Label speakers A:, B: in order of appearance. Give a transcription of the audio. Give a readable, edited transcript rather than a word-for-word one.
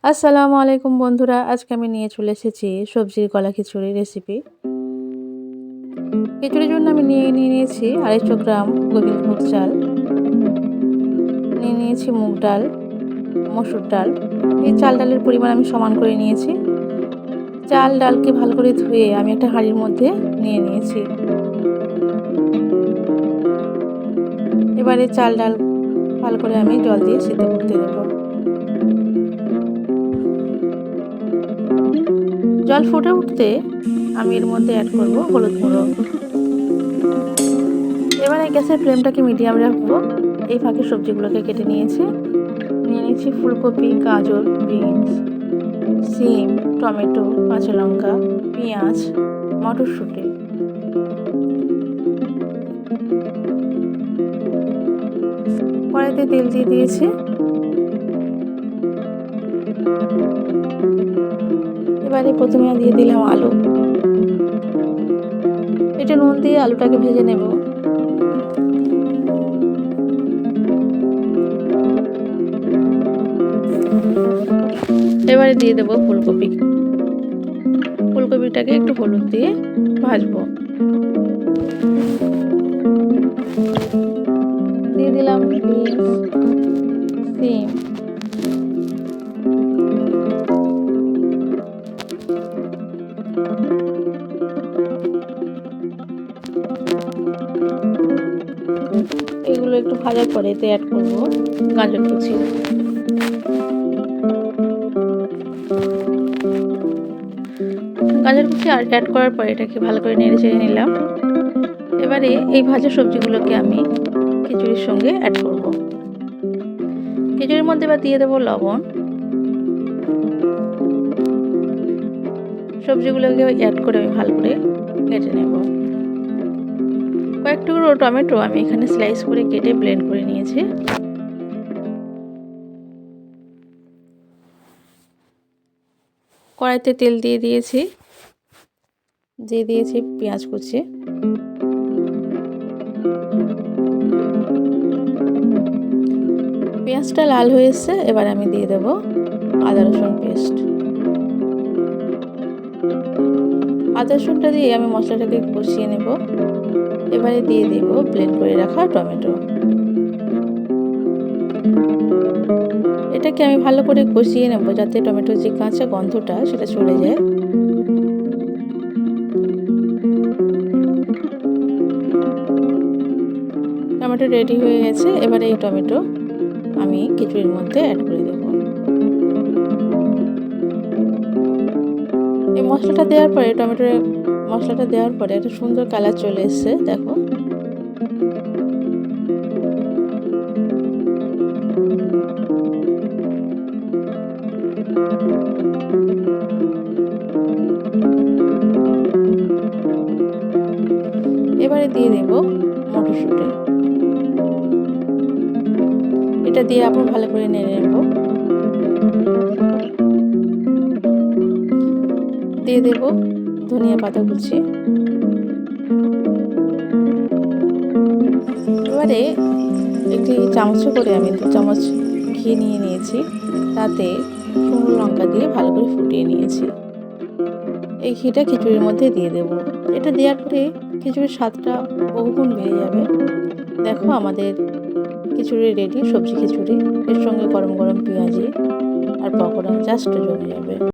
A: আসসালামু আলাইকুম বন্ধুরা, আজকে আমি নিয়ে চলে এসেছি সবজির গলা খিচুড়ি রেসিপি। খিচুড়ির জন্য আমি নিয়ে নিয়েছি 250 গ্রাম গোবিন্দভোগ চাল, নিয়ে নিয়েছি মুগ ডাল, মসুর ডাল। এই চাল ডালের পরিমাণ আমি সমান করে নিয়েছি। চাল ডালকে ভালো করে ধুয়ে আমি একটা হাঁড়ির মধ্যে নিয়ে নিয়েছি। এবারে চাল ডাল ভালো করে আমি জল দিয়ে সিদ্ধ করতে দেব। জল ফুটে উঠতে আমি এর মধ্যে অ্যাড করব হলুদ গুঁড়ো। এবারে গ্যাসের ফ্লেমটাকে মিডিয়াম রাখবো। এই ফাঁকে সবজিগুলোকে কেটে নিয়েছি। নিয়ে নিয়েছি ফুলকপি, গাজর, বিনস, সিম, টমেটো, কাঁচা লঙ্কা, পেঁয়াজ, মটরশুঁটি। কড়াইতে তেল দিয়ে দিয়েছি। এবারে প্রথমে দিয়ে দিলাম আলু। এটা নুন দিয়ে আলুটাকে ভেজে নেব। এবারে দিয়ে দেবো ফুলকপি। ফুলকপিটাকে একটু হলুদ দিয়ে ভাজবো। দিয়ে দিলাম বিনস, সিম, এগুলো একটু ভাজার পরে এতে অ্যাড করব গাজর কুচি। গাজর কুচি আর অ্যাড করার পরে এটাকে ভালো করে নেড়ে চেড়ে নিলাম। এবারে এই ভাজা সবজিগুলোকে আমি খিচুড়ির সঙ্গে অ্যাড করব। খিচুড়ির মধ্যে এবার দিয়ে দেবো লবণ। সবজিগুলোকে অ্যাড করে আমি ভালো করে কেটে নেব। কয়েক টুকরো টমেটো আমি এখানে স্লাইস করে কেটে ব্লেন্ড করে নিয়েছি। কড়াইতে তেল দিয়ে দিয়েছি পেঁয়াজ কুচি। পেঁয়াজটা লাল হয়ে এসেছে, এবার আমি দিয়ে দেব আদা রসুন পেস্ট। আদা রসুনটা দিয়ে আমি মশলাটাকে কষিয়ে নেব। এবারে দিয়ে দেব ব্লেন্ড করে রাখা টমেটো। এটাকে আমি ভালো করে কষিয়ে নেব যাতে টমেটোর যে কাঁচা গন্ধটা সেটা চলে যায়। টমেটো রেডি হয়ে গেছে। এবারে এই টমেটো আমি খিচুড়ির মধ্যে অ্যাড করে দেব। এই মশলাটা দেওয়ার পরে একটা সুন্দর কালার চলে এসেছে, দেখো। এবারে দিয়ে দেব মটরশুঁটি। এটা দিয়ে আবার ভালো করে নেড়ে নেব। দিয়ে দেব ধনিয়া পাতা কুচি। এবারে একটি চামচ করে আমি 2 চামচ ঘি নিয়ে নিয়েছি, তাতে শুকনো লঙ্কা দিয়ে ভালো করে ফুটিয়ে নিয়েছি। এই ঘিটা খিচুড়ির মধ্যে দিয়ে দেব। এটা দেওয়ার পরে খিচুড়ির স্বাদটা বহুগুণ বেড়ে যাবে। দেখো আমাদের খিচুড়ি রেডি, সবজি খিচুড়ি। এর সঙ্গে গরম গরম পেঁয়াজি আর পকোড়া জাস্ট জমে যাবে।